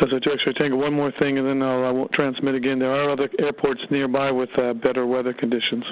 Desert X-ray Tango, one more thing, and then I won't transmit again. There are other airports nearby with better weather conditions.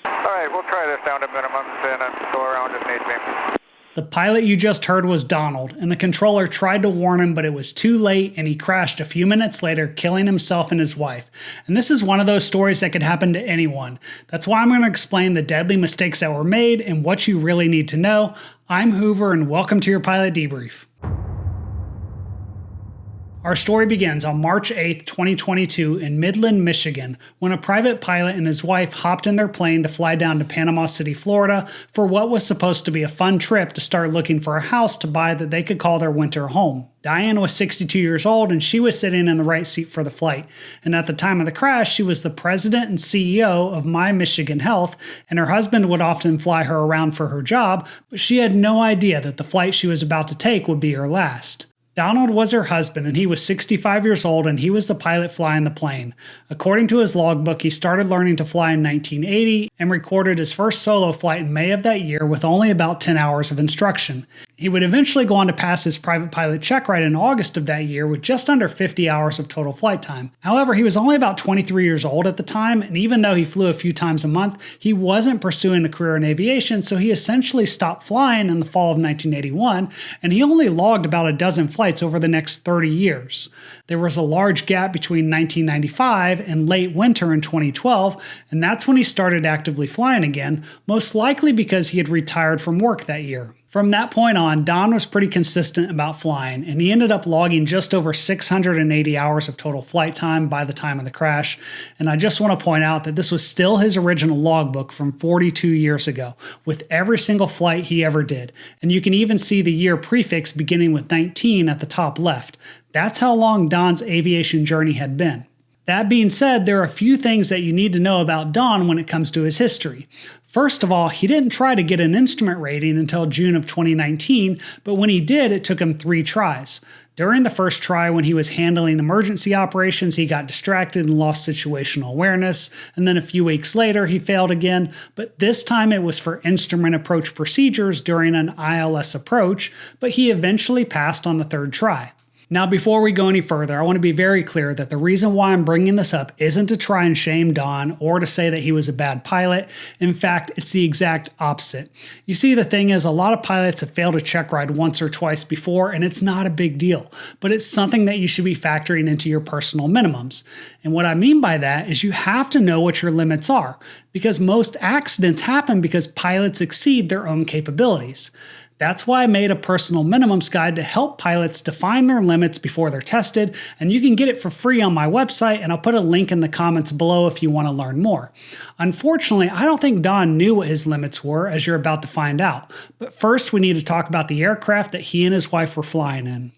All right, we'll try this down to minimums and go around if need be. The pilot you just heard was Donald, and the controller tried to warn him, but it was too late, and he crashed a few minutes later, killing himself and his wife. And this is one of those stories that could happen to anyone. That's why I'm going to explain the deadly mistakes that were made and what you really need to know. I'm Hoover, and welcome to your Pilot Debrief. Our story begins on March 8, 2022 in Midland, Michigan, when a private pilot and his wife hopped in their plane to fly down to Panama City, Florida for what was supposed to be a fun trip to start looking for a house to buy that they could call their winter home. Diane was 62 years old and she was sitting in the right seat for the flight. And at the time of the crash, she was the president and CEO of My Michigan Health, and her husband would often fly her around for her job, but she had no idea that the flight she was about to take would be her last. Donald was her husband, and he was 65 years old, and he was the pilot flying the plane. According to his logbook, he started learning to fly in 1980 and recorded his first solo flight in May of that year with only about 10 hours of instruction. He would eventually go on to pass his private pilot checkride in August of that year with just under 50 hours of total flight time. However, he was only about 23 years old at the time, and even though he flew a few times a month, he wasn't pursuing a career in aviation, so he essentially stopped flying in the fall of 1981, and he only logged about a dozen flights over the next 30 years. There was a large gap between 1995 and late winter in 2012, and that's when he started actively flying again, most likely because he had retired from work that year. From that point on, Don was pretty consistent about flying, and he ended up logging just over 680 hours of total flight time by the time of the crash. And I just want to point out that this was still his original logbook from 42 years ago, with every single flight he ever did. And you can even see the year prefix beginning with 19 at the top left. That's how long Don's aviation journey had been. That being said, there are a few things that you need to know about Don when it comes to his history. First of all, he didn't try to get an instrument rating until June of 2019, but when he did, it took him 3 tries. During the first try, when he was handling emergency operations, he got distracted and lost situational awareness, and then a few weeks later, he failed again, but this time it was for instrument approach procedures during an ILS approach, but he eventually passed on the 3rd try. Now, before we go any further, I want to be very clear that the reason why I'm bringing this up isn't to try and shame Don or to say that he was a bad pilot. In fact, it's the exact opposite. You see, the thing is, a lot of pilots have failed a checkride once or twice before, and it's not a big deal, but it's something that you should be factoring into your personal minimums. And what I mean by that is you have to know what your limits are, because most accidents happen because pilots exceed their own capabilities. That's why I made a personal minimums guide to help pilots define their limits before they're tested, and you can get it for free on my website, and I'll put a link in the comments below if you want to learn more. Unfortunately, I don't think Don knew what his limits were, as you're about to find out. But first, we need to talk about the aircraft that he and his wife were flying in.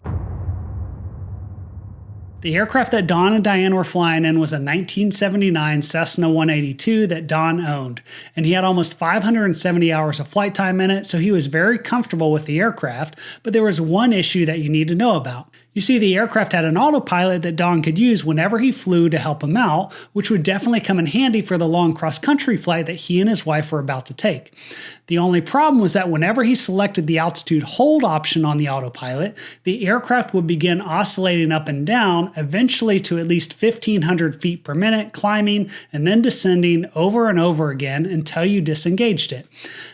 The aircraft that Don and Diane were flying in was a 1979 Cessna 182 that Don owned, and he had almost 570 hours of flight time in it, so he was very comfortable with the aircraft, but there was one issue that you need to know about. You see, the aircraft had an autopilot that Don could use whenever he flew to help him out, which would definitely come in handy for the long cross-country flight that he and his wife were about to take. The only problem was that whenever he selected the altitude hold option on the autopilot, the aircraft would begin oscillating up and down, eventually to at least 1,500 feet per minute, climbing and then descending over and over again until you disengaged it.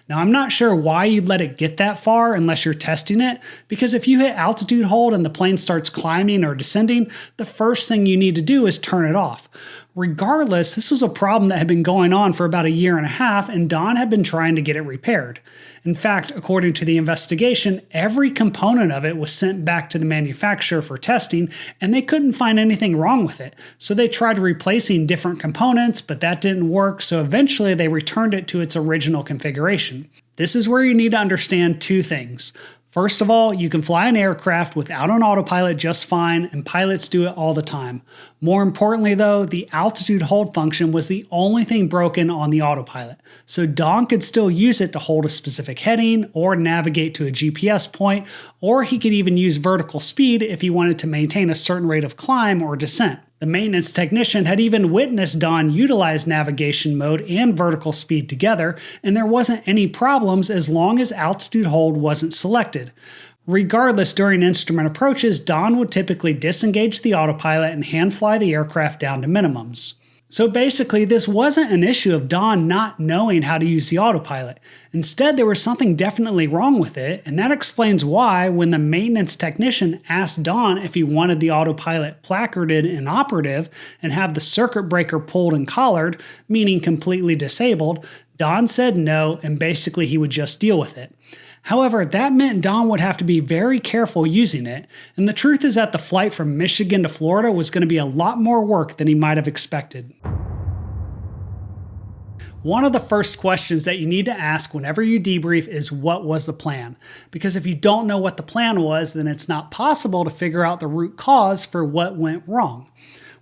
Now, I'm not sure why you'd let it get that far unless you're testing it, because if you hit altitude hold and the plane starts climbing or descending, the first thing you need to do is turn it off. Regardless, this was a problem that had been going on for about a year and a half, and Don had been trying to get it repaired. In fact, according to the investigation, every component of it was sent back to the manufacturer for testing, and they couldn't find anything wrong with it. So they tried replacing different components, but that didn't work, so eventually they returned it to its original configuration. This is where you need to understand 2 things. First of all, you can fly an aircraft without an autopilot just fine, and pilots do it all the time. More importantly though, the altitude hold function was the only thing broken on the autopilot. So Don could still use it to hold a specific heading or navigate to a GPS point, or he could even use vertical speed if he wanted to maintain a certain rate of climb or descent. The maintenance technician had even witnessed Don utilize navigation mode and vertical speed together, and there wasn't any problems as long as altitude hold wasn't selected. Regardless, during instrument approaches, Don would typically disengage the autopilot and hand fly the aircraft down to minimums. So basically, this wasn't an issue of Don not knowing how to use the autopilot. Instead, there was something definitely wrong with it, and that explains why, when the maintenance technician asked Don if he wanted the autopilot placarded inoperative and have the circuit breaker pulled and collared, meaning completely disabled, Don said no, and basically he would just deal with it. However, that meant Don would have to be very careful using it, and the truth is that the flight from Michigan to Florida was going to be a lot more work than he might have expected. One of the first questions that you need to ask whenever you debrief is, what was the plan? Because if you don't know what the plan was, then it's not possible to figure out the root cause for what went wrong.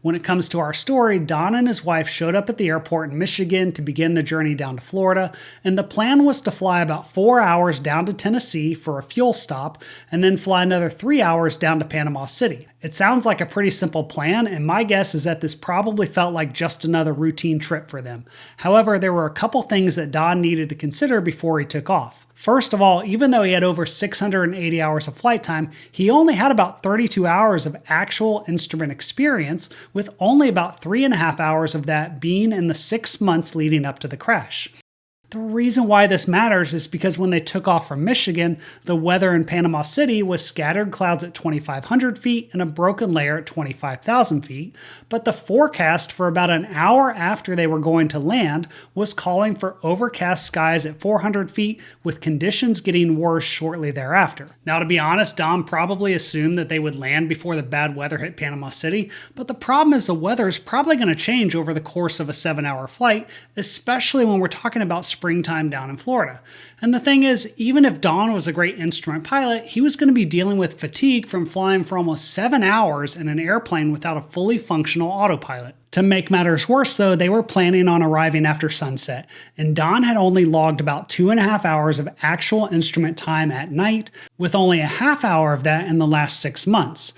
When it comes to our story, Don and his wife showed up at the airport in Michigan to begin the journey down to Florida, and the plan was to fly about 4 hours down to Tennessee for a fuel stop, and then fly another 3 hours down to Panama City. It sounds like a pretty simple plan, and my guess is that this probably felt like just another routine trip for them. However, there were a couple things that Don needed to consider before he took off. First of all, even though he had over 680 hours of flight time, he only had about 32 hours of actual instrument experience, with only about 3.5 hours of that being in the 6 months leading up to the crash. The reason why this matters is because when they took off from Michigan, the weather in Panama City was scattered clouds at 2,500 feet and a broken layer at 25,000 feet, but the forecast for about an hour after they were going to land was calling for overcast skies at 400 feet, with conditions getting worse shortly thereafter. Now, to be honest, Don probably assumed that they would land before the bad weather hit Panama City, but the problem is the weather is probably going to change over the course of a 7-hour flight, especially when we're talking about springtime down in Florida. And the thing is, even if Don was a great instrument pilot, he was going to be dealing with fatigue from flying for almost 7 hours in an airplane without a fully functional autopilot. To make matters worse though, they were planning on arriving after sunset, and Don had only logged about 2.5 hours of actual instrument time at night, with only a half hour of that in the last 6 months.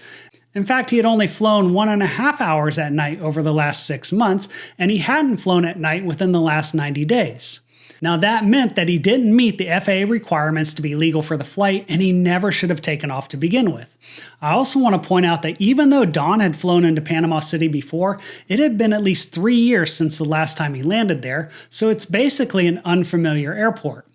In fact, he had only flown 1.5 hours at night over the last 6 months, and he hadn't flown at night within the last 90 days. Now that meant that he didn't meet the FAA requirements to be legal for the flight, and he never should have taken off to begin with. I also want to point out that even though Don had flown into Panama City before, it had been at least 3 years since the last time he landed there, so it's basically an unfamiliar airport.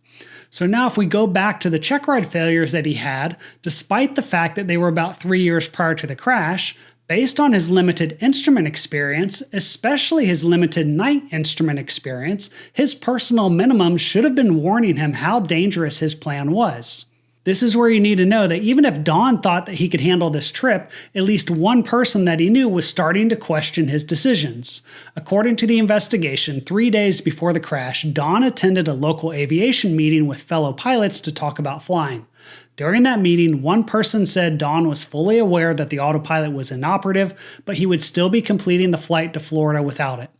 So now if we go back to the checkride failures that he had, despite the fact that they were about 3 years prior to the crash, based on his limited instrument experience, especially his limited night instrument experience, his personal minimum should have been warning him how dangerous his plan was. This is where you need to know that even if Don thought that he could handle this trip, at least one person that he knew was starting to question his decisions. According to the investigation, 3 days before the crash, Don attended a local aviation meeting with fellow pilots to talk about flying. During that meeting, one person said Don was fully aware that the autopilot was inoperative, but he would still be completing the flight to Florida without it.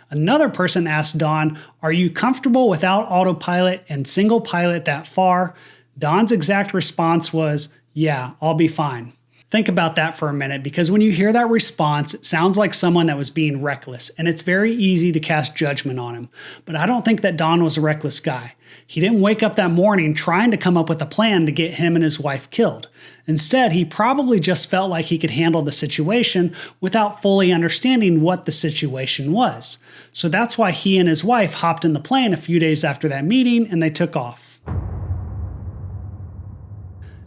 Another person asked Don, "Are you comfortable without autopilot and single pilot that far?" Don's exact response was, "Yeah, I'll be fine." Think about that for a minute, because when you hear that response, it sounds like someone that was being reckless, and it's very easy to cast judgment on him. But I don't think that Don was a reckless guy. He didn't wake up that morning trying to come up with a plan to get him and his wife killed. Instead, he probably just felt like he could handle the situation without fully understanding what the situation was. So that's why he and his wife hopped in the plane a few days after that meeting and they took off.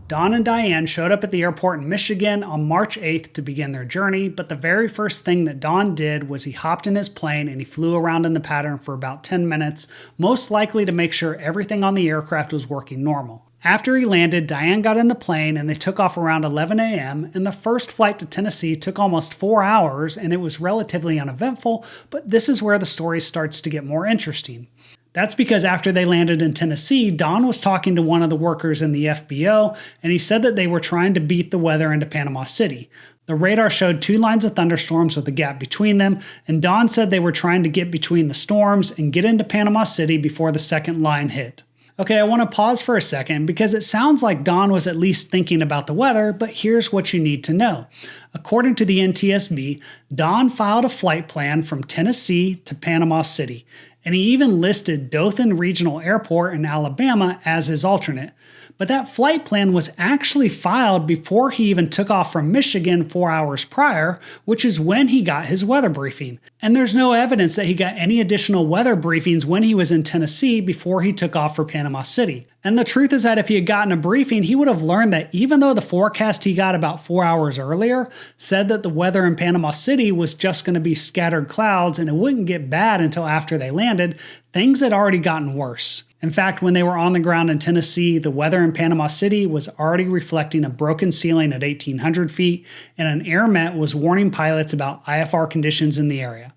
Don and Diane showed up at the airport in Michigan on March 8th to begin their journey, but the very first thing that Don did was he hopped in his plane and he flew around in the pattern for about 10 minutes, most likely to make sure everything on the aircraft was working normal. After he landed, Diane got in the plane and they took off around 11 a.m., and the first flight to Tennessee took almost 4 hours and it was relatively uneventful, but this is where the story starts to get more interesting. That's because after they landed in Tennessee, Don was talking to one of the workers in the FBO, and he said that they were trying to beat the weather into Panama City. The radar showed 2 lines of thunderstorms with a gap between them, and Don said they were trying to get between the storms and get into Panama City before the second line hit. Okay, I want to pause for a second because it sounds like Don was at least thinking about the weather, but here's what you need to know. According to the NTSB, Don filed a flight plan from Tennessee to Panama City, and he even listed Dothan Regional Airport in Alabama as his alternate. But that flight plan was actually filed before he even took off from Michigan 4 hours prior, which is when he got his weather briefing. And there's no evidence that he got any additional weather briefings when he was in Tennessee before he took off for Panama City. And the truth is that if he had gotten a briefing, he would have learned that even though the forecast he got about 4 hours earlier said that the weather in Panama City was just going to be scattered clouds and it wouldn't get bad until after they landed, things had already gotten worse. In fact, when they were on the ground in Tennessee, the weather in Panama City was already reflecting a broken ceiling at 1,800 feet, and an air met was warning pilots about IFR conditions in the area.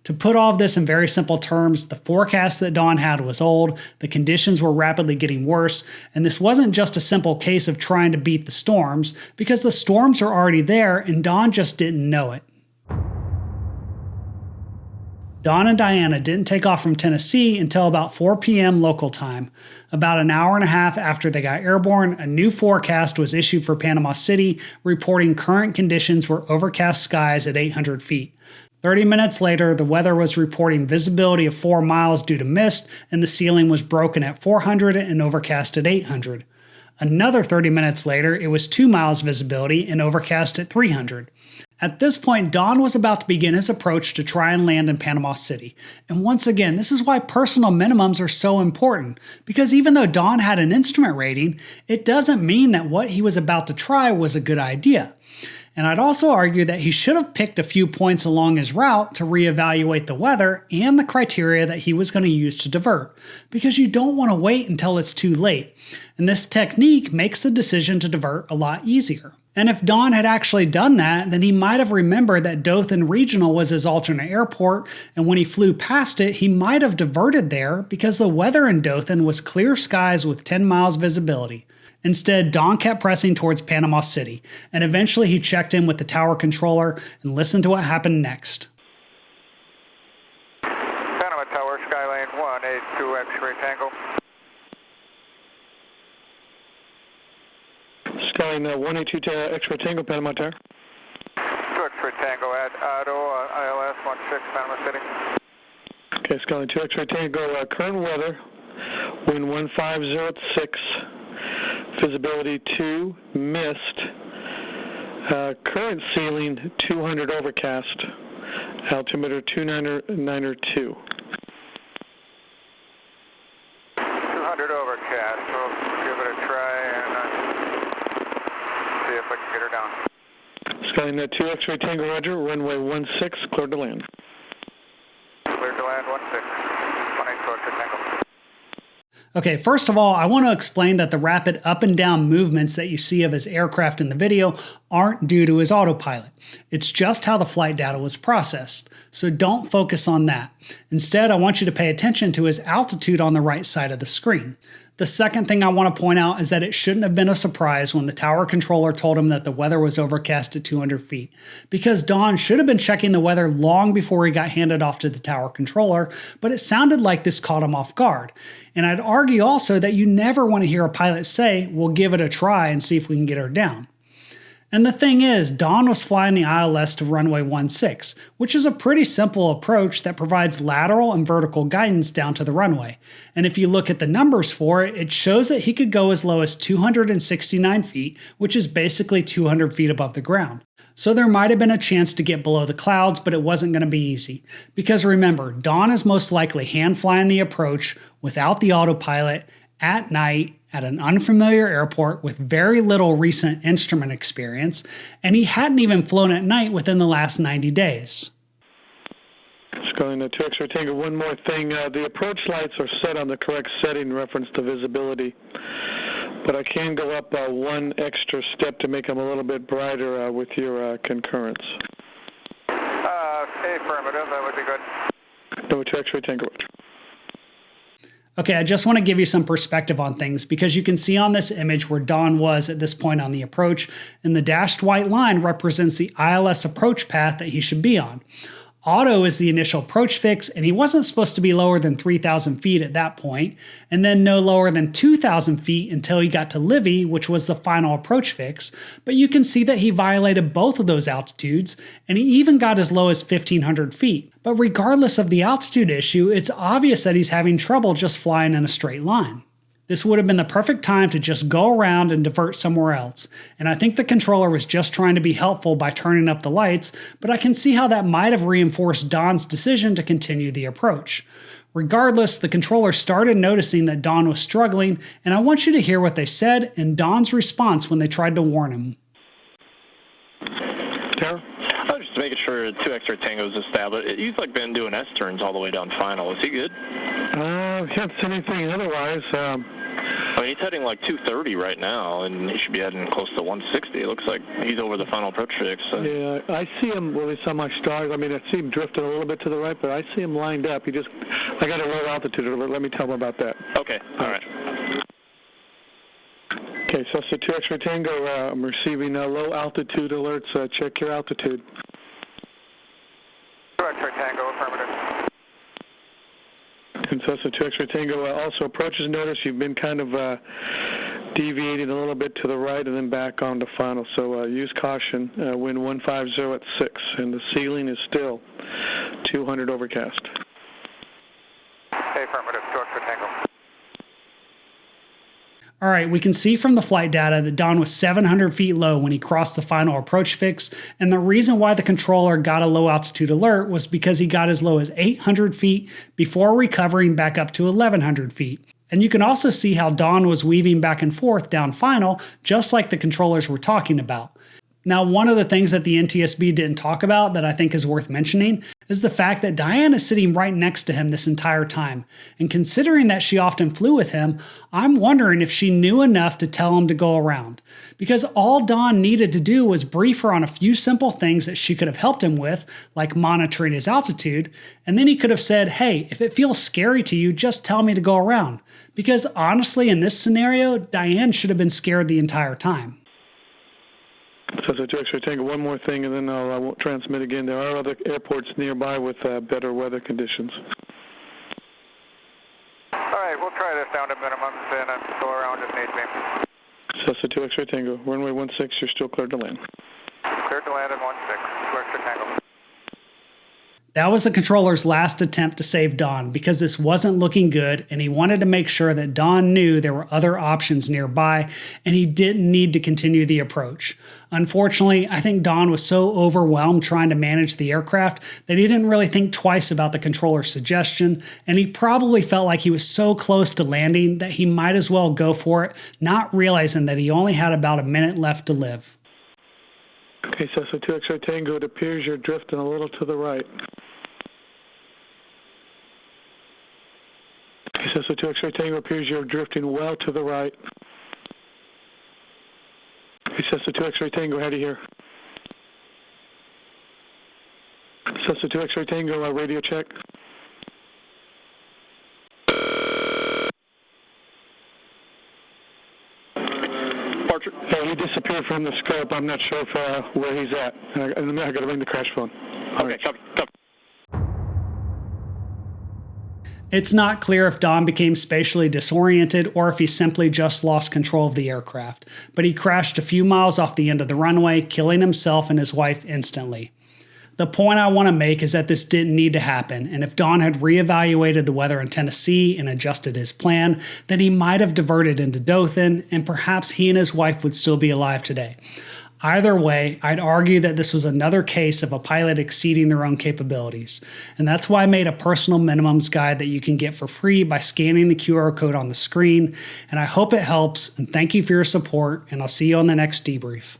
To put all of this in very simple terms, the forecast that Don had was old, the conditions were rapidly getting worse, and this wasn't just a simple case of trying to beat the storms, because the storms are already there and Don just didn't know it. Don and Diana didn't take off from Tennessee until about 4 p.m. local time. About an hour and a half after they got airborne, a new forecast was issued for Panama City, reporting current conditions were overcast skies at 800 feet. 30 minutes later, the weather was reporting visibility of 4 miles due to mist, and the ceiling was broken at 400 and overcast at 800. Another 30 minutes later, it was 2 miles visibility and overcast at 300. At this point, Don was about to begin his approach to try and land in Panama City. And once again, this is why personal minimums are so important, because even though Don had an instrument rating, it doesn't mean that what he was about to try was a good idea. And I'd also argue that he should have picked a few points along his route to reevaluate the weather and the criteria that he was going to use to divert, because you don't want to wait until it's too late. And this technique makes the decision to divert a lot easier. And if Don had actually done that, then he might have remembered that Dothan Regional was his alternate airport, and when he flew past it, he might have diverted there because the weather in Dothan was clear skies with 10 miles visibility. Instead, Don kept pressing towards Panama City, and eventually he checked in with the tower controller and listened to what happened next. Panama Tower, Skylane 182 X-ray Tango. Skyline 182 X-ray Tango, Panama Tower. 2 X-ray Tango at Auto, ILS 16 Panama City. Okay, Skyline 2 X-ray Tango, current weather, wind 1506, visibility 2, mist, current ceiling 200 overcast, altimeter 2992. 200 overcast, we'll give it a try and see if I can get her down. Skyline 2 X-ray Tango, roger, runway 16, clear to land. Clear to land 16, 182 X-ray Tango. Okay, first of all, I want to explain that the rapid up and down movements that you see of his aircraft in the video aren't due to his autopilot. It's just how the flight data was processed. So don't focus on that. Instead, I want you to pay attention to his altitude on the right side of the screen. The second thing I want to point out is that it shouldn't have been a surprise when the tower controller told him that the weather was overcast at 200 feet, because Don should have been checking the weather long before he got handed off to the tower controller, but it sounded like this caught him off guard. And I'd argue also that you never want to hear a pilot say, "We'll give it a try and see if we can get her down." And the thing is, Don was flying the ILS to runway 16, which is a pretty simple approach that provides lateral and vertical guidance down to the runway. And if you look at the numbers for it, it shows that he could go as low as 269 feet, which is basically 200 feet above the ground. So there might have been a chance to get below the clouds, but it wasn't going to be easy. Because remember, Don is most likely hand flying the approach without the autopilot at night at an unfamiliar airport with very little recent instrument experience, and he hadn't even flown at night within the last 90 days. Skyline 2 X-ray Tango, one more thing. The approach lights are set on the correct setting in reference to visibility, but I can go up one extra step to make them a little bit brighter with your concurrence. Affirmative, that would be good. Number 2 X-ray Tango, roger. Okay, I just want to give you some perspective on things because you can see on this image where Don was at this point on the approach, and the dashed white line represents the ILS approach path that he should be on. Auto is the initial approach fix, and he wasn't supposed to be lower than 3,000 feet at that point, and then no lower than 2,000 feet until he got to Livy, which was the final approach fix, but you can see that he violated both of those altitudes, and he even got as low as 1,500 feet. But regardless of the altitude issue, it's obvious that he's having trouble just flying in a straight line. This would have been the perfect time to just go around and divert somewhere else, and I think the controller was just trying to be helpful by turning up the lights, but I can see how that might have reinforced Don's decision to continue the approach. Regardless, the controller started noticing that Don was struggling, and I want you to hear what they said and Don's response when they tried to warn him. Tara? I was just making sure 2 extra tangos established. He's like been doing S-turns all the way down final. Is he good? Can't see anything otherwise. I mean, he's heading like 230 right now, and he should be heading close to 160. It looks like he's over the final approach fix. So. Yeah, I see him, well, he's on my stars. I mean, I see him drifting a little bit to the right, but I see him lined up. I got a low altitude alert. Let me tell him about that. Okay, all right. Okay, so it's a 2 X-ray Tango. I'm receiving low altitude alerts. Check your altitude. 2 X-ray Tango, affirmative. And so it's a 2 X-ray Tango. Also, approaches notice you've been kind of deviating a little bit to the right and then back onto final. So use caution. Wind 150 at 6, and the ceiling is still 200 overcast. Okay, affirmative. 2 X-ray Tango. All right, we can see from the flight data that Don was 700 feet low when he crossed the final approach fix, and the reason why the controller got a low altitude alert was because he got as low as 800 feet before recovering back up to 1100 feet. And you can also see how Don was weaving back and forth down final, just like the controllers were talking about. Now, one of the things that the NTSB didn't talk about that I think is worth mentioning is the fact that Diane is sitting right next to him this entire time. And considering that she often flew with him, I'm wondering if she knew enough to tell him to go around. Because all Don needed to do was brief her on a few simple things that she could have helped him with, like monitoring his altitude, and then he could have said, hey, if it feels scary to you, just tell me to go around. Because honestly, in this scenario, Diane should have been scared the entire time. So it's a 2 X-ray Tango. One more thing, and then I won't transmit again. There are other airports nearby with better weather conditions. All right, we'll try this down to minimums and go around if need be. So it's a 2 X-ray Tango. Runway 16, you're still cleared to land. Cleared to land at 16. 2 X-ray Tango. That was the controller's last attempt to save Don because this wasn't looking good and he wanted to make sure that Don knew there were other options nearby and he didn't need to continue the approach. Unfortunately, I think Don was so overwhelmed trying to manage the aircraft that he didn't really think twice about the controller's suggestion, and he probably felt like he was so close to landing that he might as well go for it, not realizing that he only had about a minute left to live. Okay, so 2 X-ray Tango, it appears you're drifting a little to the right. Okay, so 2 X-ray Tango, appears you're drifting well to the right. Okay, so 2 X-ray Tango, how do you hear? So 2 X-ray Tango, radio check. He disappeared from the scope. I'm not sure if, where he's at. I got to ring the crash phone. Okay, copy. It's not clear if Don became spatially disoriented or if he simply just lost control of the aircraft, but he crashed a few miles off the end of the runway, killing himself and his wife instantly. The point I want to make is that this didn't need to happen, and if Don had reevaluated the weather in Tennessee and adjusted his plan, then he might have diverted into Dothan, and perhaps he and his wife would still be alive today. Either way, I'd argue that this was another case of a pilot exceeding their own capabilities, and that's why I made a personal minimums guide that you can get for free by scanning the QR code on the screen, and I hope it helps, and thank you for your support, and I'll see you on the next debrief.